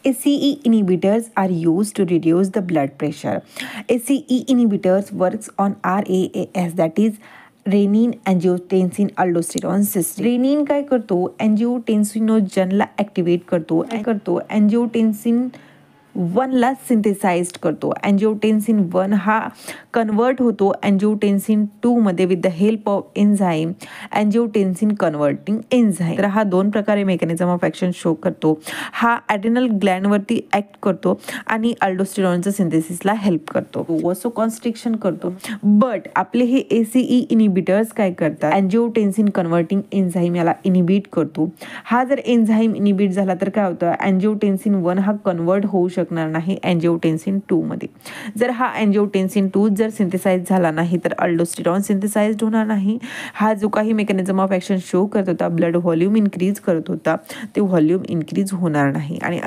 ACE inhibitors are used to reduce the blood pressure. ACE inhibitors works on RAAS, that is renin angiotensin aldosterone system. Renin काय करतो, अँजिओटेन्सिनोजनला activate करतो. अँजिओटेन्सिन 1ला synthesized करतो. अँजिओटेन्सिन 1 हा convert होतो angiotensin 2 मध्ये with the help of enzyme angiotensin converting enzyme. तर हा 2 प्रकारे मेकॅनिझम ऑफ ॲक्शन शो करतो. हा ॲड्रिनल ग्लँडवरती ॲक्ट करतो आणि अल्डोस्टेरॉनचं सिंथेसिसला हेल्प करतो, वसो कॉन्स्ट्रिक्शन करतो. बट आपले हे ACE इनिबिटर्स काय करतात, अँजिओटेन्सिन कन्वर्टिंग एन्झाईम याला इनिबिट करतो. हा जर एन्झाईम इनिबिट झाला तर काय होतं, अँजिओटेन्सिन 1 हा कन्वर्ट होऊ शकणार नाही अँजिओटेन्सिन 2 मध्ये. जर हा अँजिओटेन्सिन 2 जर सिंथेसाइज झाला नाही तर अल्डोस्टेरॉन सिंथेसाइज्ड होणार नाही. हा जो काही मेकॅनिझम ऑफ ॲक्शन शो करत होता, ब्लड व्हॉल्यूम इन्क्रीज करत होता, ते व्हॉल्यूम इन्क्रीज होणार नाही. आणि